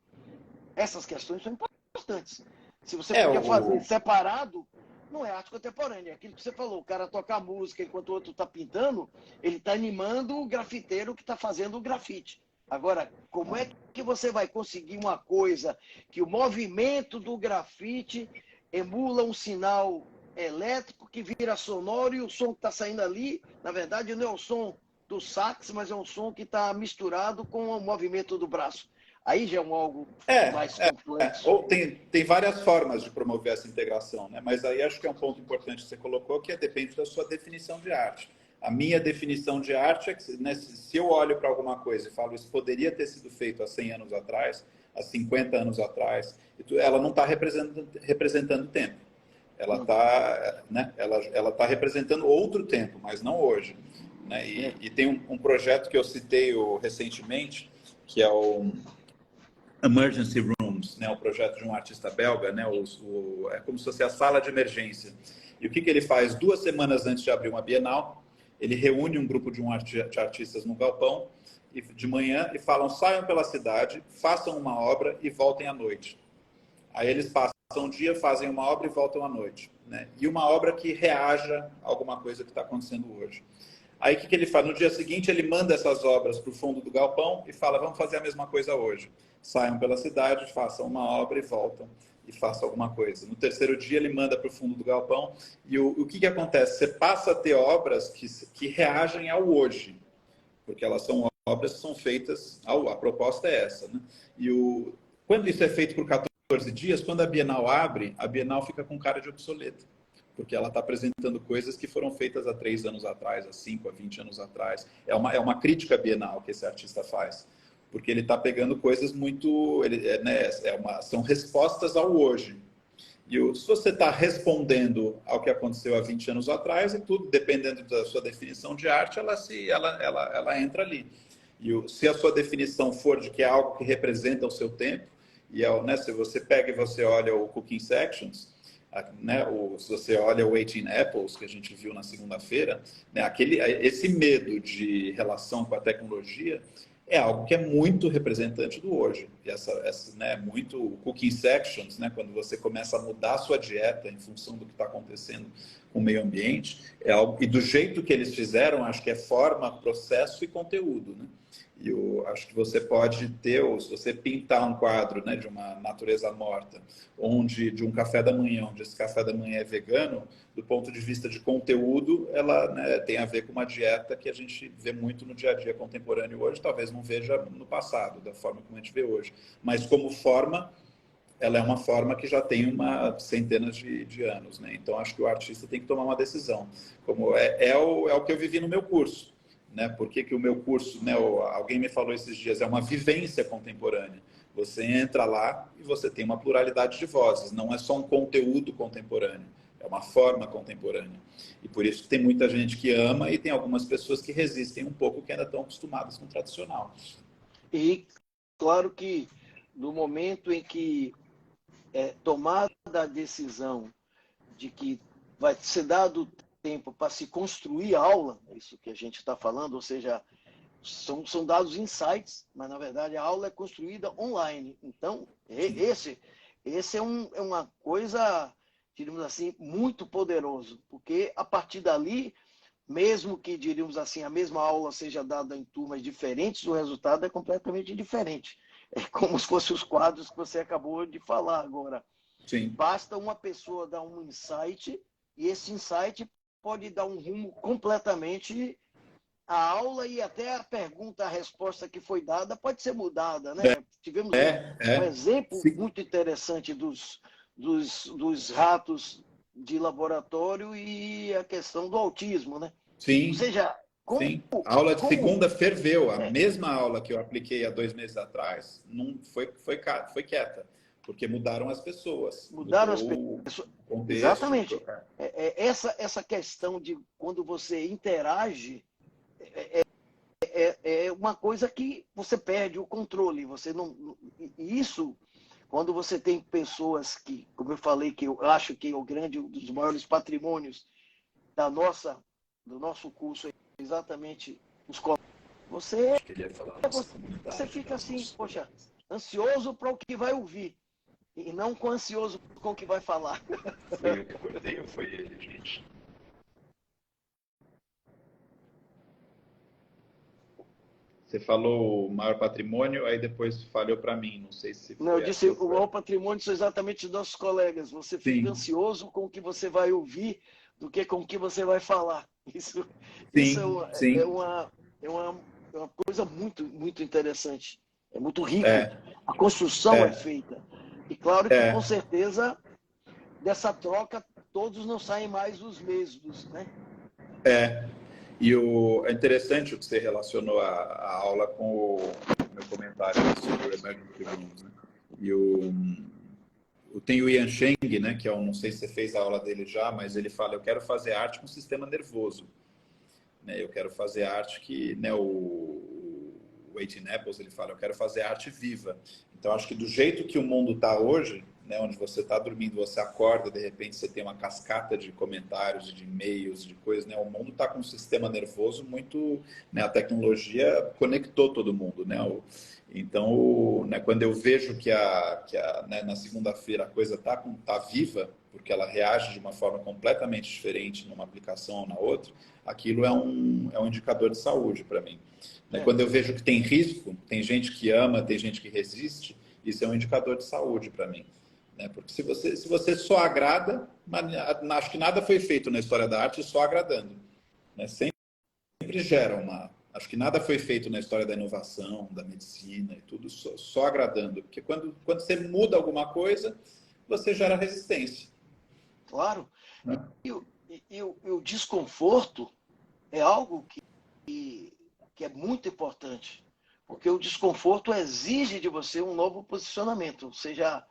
essas questões são importantes. Se você podia fazer separado, não é arte contemporânea. Aquilo que você falou, o cara toca música enquanto o outro está pintando, ele está animando o grafiteiro que está fazendo o grafite. Agora, como é que você vai conseguir uma coisa que o movimento do grafite emula um sinal elétrico que vira sonoro e o som que está saindo ali, na verdade, não é o som do sax, mas é um som que está misturado com o movimento do braço. Aí já é algo mais complexo. Ou tem várias formas de promover essa integração, né? Mas aí acho que é um ponto importante que você colocou, que depende da sua definição de arte. A minha definição de arte é que, né, se eu olho para alguma coisa e falo isso poderia ter sido feito há 100 anos atrás, há 50 anos atrás, ela não está representando tempo. Ela está, né, ela tá representando outro tempo, mas não hoje. Né? E tem um projeto que eu citei recentemente, que é o Emergency Rooms, né, o projeto de um artista belga, né, é como se fosse a sala de emergência. E o que ele faz? 2 semanas antes de abrir uma Bienal, ele reúne um grupo de artistas no galpão de manhã e falam: saiam pela cidade, façam uma obra e voltem à noite. Aí eles passam um dia, fazem uma obra e voltam à noite. Né? E uma obra que reaja a alguma coisa que está acontecendo hoje. Aí o que ele faz? No dia seguinte, ele manda essas obras para o fundo do galpão e fala: vamos fazer a mesma coisa hoje. Saiam pela cidade, façam uma obra e voltam e façam alguma coisa. No terceiro dia, ele manda para o fundo do galpão e o que acontece? Você passa a ter obras que reagem ao hoje, porque elas são obras que são feitas, a proposta é essa. Né? Quando isso é feito por 14 dias, quando a Bienal abre, a Bienal fica com cara de obsoleta, porque ela está apresentando coisas que foram feitas há 3 anos atrás, há 5, há 20 anos atrás. É uma crítica bienal que esse artista faz, porque ele está pegando coisas muito... são respostas ao hoje. E se você está respondendo ao que aconteceu há 20 anos atrás, e tudo, dependendo da sua definição de arte, ela entra ali. E se a sua definição for de que é algo que representa o seu tempo, né, se você pega e você olha o Cooking Sections, né, se você olha o 18 Apples, que a gente viu na segunda-feira, né, esse medo de relação com a tecnologia é algo que é muito representante do hoje. E né, muito Cooking Sections, né, quando você começa a mudar a sua dieta em função do que está acontecendo com o meio ambiente, é algo, e do jeito que eles fizeram, acho que é forma, processo e conteúdo. Né? E eu acho que você pode ter, ou se você pintar um quadro, né, de uma natureza morta, de um café da manhã, onde esse café da manhã é vegano, do ponto de vista de conteúdo, ela, né, tem a ver com uma dieta que a gente vê muito no dia a dia contemporâneo hoje, talvez não veja no passado, da forma como a gente vê hoje. Mas como forma, ela é uma forma que já tem centenas de anos. Né? Então, acho que o artista tem que tomar uma decisão. Como é o que eu vivi no meu curso. Né? Por que o meu curso, né, alguém me falou esses dias, é uma vivência contemporânea. Você entra lá e você tem uma pluralidade de vozes, não é só um conteúdo contemporâneo, é uma forma contemporânea. E por isso tem muita gente que ama e tem algumas pessoas que resistem um pouco, que ainda estão acostumadas com o tradicional. E claro que no momento em que é tomada a decisão de que vai ser dado tempo para se construir aula, isso que a gente está falando, ou seja, são dados insights, mas na verdade a aula é construída online. Então, esse é uma coisa, diríamos assim, muito poderoso, porque a partir dali, mesmo que, diríamos assim, a mesma aula seja dada em turmas diferentes, o resultado é completamente diferente. É como se fossem os quadros que você acabou de falar agora. Sim. Basta uma pessoa dar um insight, e esse insight pode dar um rumo completamente à aula, e até a pergunta, a resposta que foi dada pode ser mudada. Né? Tivemos um exemplo muito interessante dos ratos de laboratório e a questão do autismo. Né? Sim. Ou seja, A aula de segunda ferveu. A mesma aula que eu apliquei há 2 meses atrás não foi quieta, porque mudaram as pessoas. Mudaram as pessoas. Contexto, exatamente. Essa questão de quando você interage é uma coisa que você perde o controle. Você não. Isso, quando você tem pessoas que, como eu falei, que eu acho que é um dos maiores patrimônios do nosso curso é exatamente os colegas. Você fica assim, poxa, ansioso para o que vai ouvir. E não ansioso com o que vai falar. Foi eu que acordei ou foi ele, gente? Você falou o maior patrimônio, aí depois falhou para mim. Não sei se foi. Não, eu disse o maior patrimônio são exatamente os nossos colegas. Você fica ansioso com o que você vai ouvir do que com o que você vai falar. Isso é uma coisa muito, muito interessante. É muito rico. A construção é feita. E claro que, com certeza, dessa troca, todos não saem mais os mesmos, né? E é interessante o que você relacionou a aula com o meu comentário sobre o Emergent Rooms, né? Tem o Ian Cheng, né, que não sei se você fez a aula dele já, mas ele fala, eu quero fazer arte com sistema nervoso. Né? Eu quero fazer arte que, né, o 18 Apples, ele fala, eu quero fazer arte viva. Então, acho que do jeito que o mundo está hoje, né, onde você está dormindo, você acorda, de repente você tem uma cascata de comentários, de e-mails, de coisas, né? O mundo está com um sistema nervoso muito... Né, a tecnologia conectou todo mundo, né? Então, né, quando eu vejo que né, na segunda-feira a coisa tá viva, porque ela reage de uma forma completamente diferente numa aplicação ou na outra, aquilo é um indicador de saúde para mim. Né? Quando eu vejo que tem risco, tem gente que ama, tem gente que resiste, isso é um indicador de saúde para mim. Né? Porque se você só agrada, acho que nada foi feito na história da arte só agradando. Né? Sempre gera Acho que nada foi feito na história da inovação, da medicina e tudo só agradando. Porque quando você muda alguma coisa, você gera resistência. Claro. Né? E o desconforto é algo que é muito importante. Porque o desconforto exige de você um novo posicionamento. Ou seja,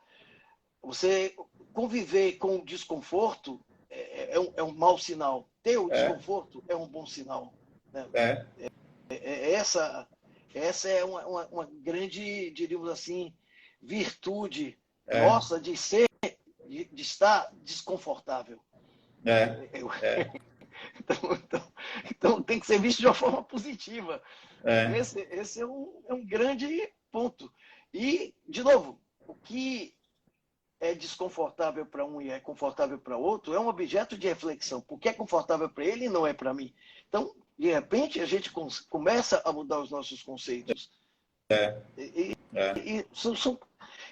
você conviver com o desconforto é um mau sinal. Ter o desconforto é um bom sinal. Né? Essa é uma grande, diríamos assim, virtude nossa de estar desconfortável. Então tem que ser visto de uma forma positiva. Esse é um grande ponto. E, de novo, o que é desconfortável para um e é confortável para outro é um objeto de reflexão. Porque é confortável para ele e não é para mim. Então, de repente, a gente começa a mudar os nossos conceitos.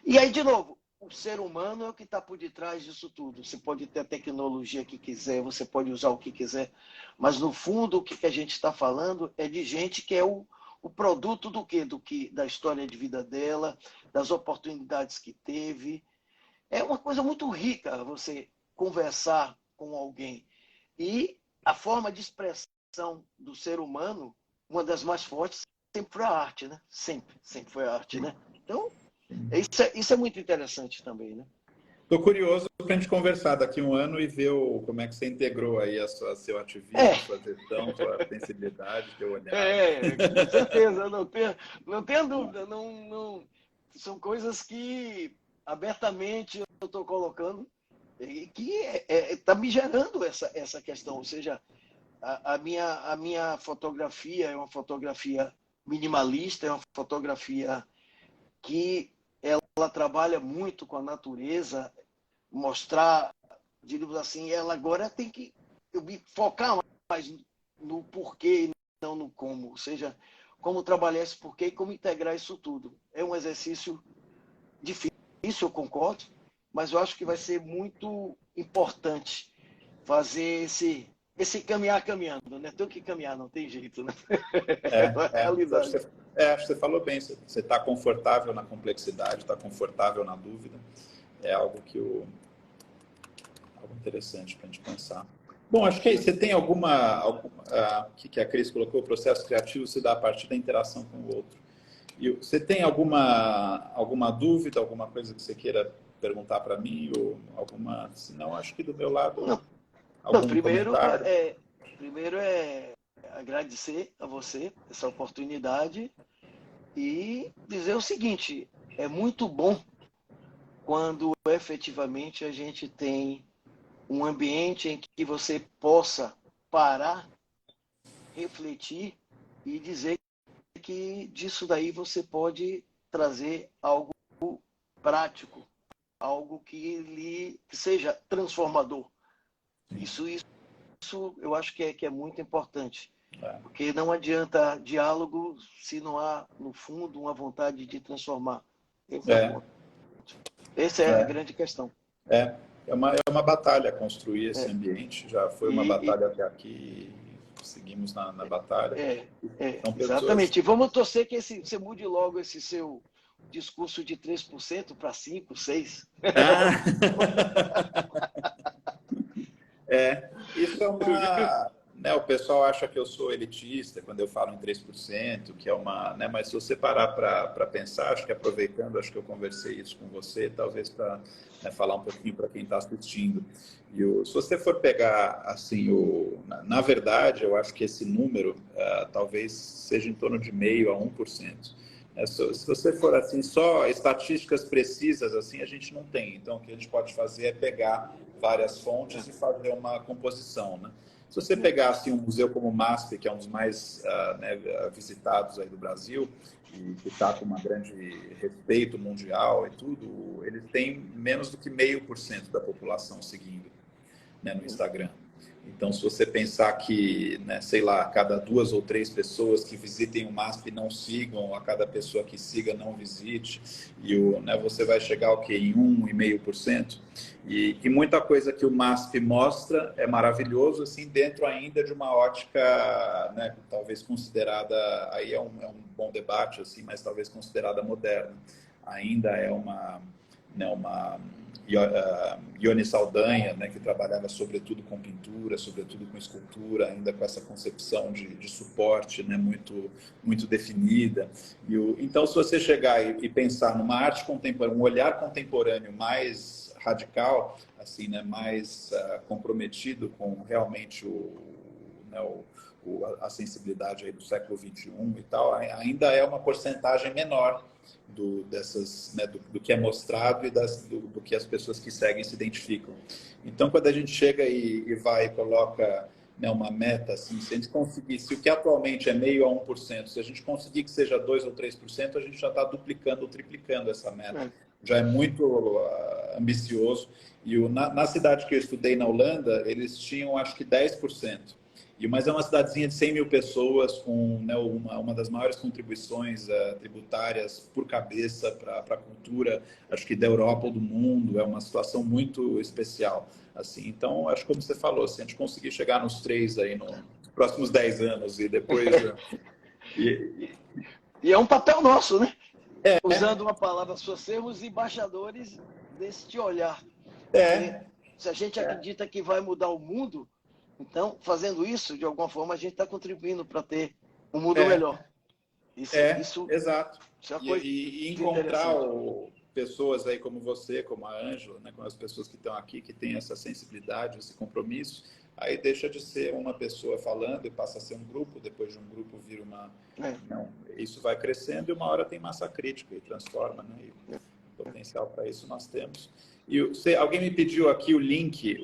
E aí, de novo, o ser humano é o que está por detrás disso tudo. Você pode ter a tecnologia que quiser, você pode usar o que quiser, mas, no fundo, o que a gente está falando é de gente que é o produto do quê? Da história de vida dela, das oportunidades que teve. É uma coisa muito rica você conversar com alguém. E a forma de expressão do ser humano, uma das mais fortes, sempre foi a arte, né? Sempre foi a arte, né? Então, isso é muito interessante também, né? Estou curioso para a gente conversar daqui a um ano e ver como é que você integrou aí seu ativismo, sua gestão, sua sensibilidade, teu olhar. Com certeza, não tenho dúvida. Não, são coisas que abertamente eu estou colocando e que está me gerando essa questão. Ou seja, a minha fotografia é uma fotografia minimalista, é uma fotografia que ela trabalha muito com a natureza, mostrar, digamos assim, ela agora tem que me focar mais no porquê e não no como. Ou seja, como trabalhar esse porquê e como integrar isso tudo. É um exercício difícil, eu concordo, mas eu acho que vai ser muito importante fazer esse caminhar caminhando, né? Tem que caminhar, não tem jeito, né? Acho que você falou bem. Você está confortável na complexidade, está confortável na dúvida. É algo algo interessante para a gente pensar. Bom, acho que é isso. Você tem que a Cris colocou, o processo criativo se dá a partir da interação com o outro. E você tem alguma dúvida, alguma coisa que você queira perguntar para mim? Ou alguma... Se não, acho que do meu lado... Primeiro é agradecer a você essa oportunidade e dizer o seguinte, é muito bom quando efetivamente a gente tem um ambiente em que você possa parar, refletir e dizer que disso daí você pode trazer algo prático, algo que seja transformador. Isso eu acho que é muito importante. Porque não adianta diálogo se não há, no fundo, uma vontade de transformar. Essa é a grande questão. É uma batalha construir esse ambiente. Já foi uma batalha até aqui. seguimos na batalha. Exatamente. E vamos torcer que você mude logo esse seu discurso de 3% para 5%, 6%. Isso é uma... Né, o pessoal acha que eu sou elitista quando eu falo em 3%, que é uma... Né, mas se você parar para pensar, acho que aproveitando, acho que eu conversei isso com você, talvez para falar um pouquinho para quem está assistindo. Se você for pegar, assim, na verdade, eu acho que esse número talvez seja em torno de 0,5% a 1%. Se você for assim, só estatísticas precisas, assim, a gente não tem. Então, o que a gente pode fazer é pegar várias fontes e fazer uma composição, né? Se você pegar assim, um museu como o MASP, que é um dos mais visitados aí do Brasil, e que está com uma grande respeito mundial e tudo, ele tem menos do que 0,5% da população seguindo, né, no Instagram. Então, se você pensar que, né, sei lá, a cada 2 ou 3 pessoas que visitem o MASP não sigam, a cada pessoa que siga não visite, né, você vai chegar ao quê? Em 1,5%. E muita coisa que o MASP mostra é maravilhoso, assim, dentro ainda de uma ótica, né, talvez considerada, aí é um bom debate, assim, mas talvez considerada moderna. Ainda é uma Ione Saldanha, né, que trabalhava sobretudo com pintura, sobretudo com escultura, ainda com essa concepção de suporte, né, muito definida. Então, se você chegar e pensar numa arte contemporânea, um olhar contemporâneo mais radical, assim, né, mais comprometido com realmente a sensibilidade aí do século XXI e tal, ainda é uma porcentagem menor dessas, né, do que é mostrado e do que as pessoas que seguem se identificam. Então, quando a gente chega e vai e coloca, né, uma meta, assim, se a gente conseguir, se o que atualmente é 0,5% a 1%, se a gente conseguir que seja 2% ou 3%, a gente já está duplicando ou triplicando essa meta. Já é muito ambicioso. E na cidade que eu estudei, na Holanda, eles tinham, acho que 10%. Mas é uma cidadezinha de 100 mil pessoas, com, né, uma das maiores contribuições tributárias por cabeça para a cultura, acho que da Europa ou do mundo. É uma situação muito especial. Assim, então, acho que como você falou, se a gente conseguir chegar nos 3 aí nos próximos 10 anos e depois... E é um papel nosso, né? Usando uma palavra sua, sermos embaixadores deste olhar. Se a gente acredita que vai mudar o mundo, então, fazendo isso, de alguma forma, a gente está contribuindo para ter um mundo melhor. Exato. Isso é uma coisa e encontrar pessoas aí como você, como a Ângela, né, como as pessoas que estão aqui, que têm essa sensibilidade, esse compromisso, aí deixa de ser uma pessoa falando e passa a ser um grupo, depois de um grupo vira uma... Não, isso vai crescendo e uma hora tem massa crítica e transforma, né? E potencial para isso nós temos. Alguém me pediu aqui o link,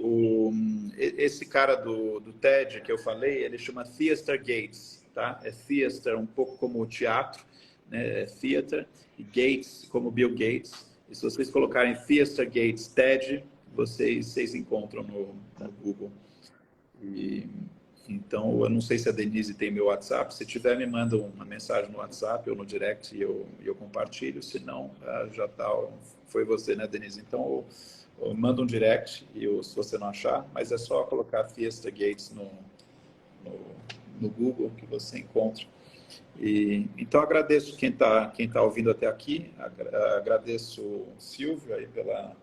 esse cara do TED que eu falei, ele chama Theaster Gates, tá? É Theaster, um pouco como o teatro, né? É Theater, e Gates como Bill Gates. E se vocês colocarem Theaster Gates TED, vocês encontram no Google. Então, eu não sei se a Denise tem meu WhatsApp. Se tiver, me manda uma mensagem no WhatsApp ou no direct e eu compartilho. Se não, já está. Foi você, né, Denise? Então, eu mando um direct se você não achar, mas é só colocar Fiesta Gates no Google que você encontra. Então, agradeço quem tá ouvindo até aqui. Agradeço o Silvio aí pela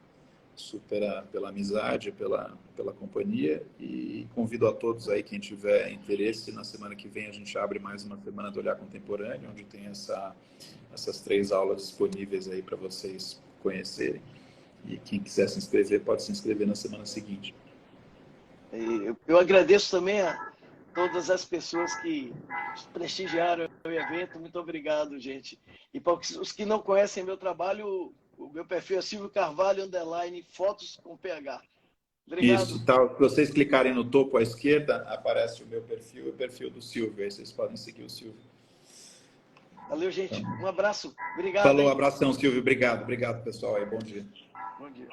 amizade, pela companhia, e convido a todos aí, quem tiver interesse, na semana que vem a gente abre mais uma semana do Olhar Contemporâneo, onde tem essas 3 aulas disponíveis aí para vocês conhecerem. E quem quiser se inscrever, pode se inscrever na semana seguinte. Eu agradeço também a todas as pessoas que prestigiaram o evento. Muito obrigado, gente. E para os que não conhecem meu trabalho, o meu perfil é Silvio Carvalho, _ fotos com PH. Obrigado. Isso, tá. Se vocês clicarem no topo à esquerda, aparece o meu perfil e o perfil do Silvio. Aí vocês podem seguir o Silvio. Valeu, gente. Um abraço. Obrigado. Falou, abração, Silvio. Obrigado, pessoal. Aí, bom dia. Bom dia.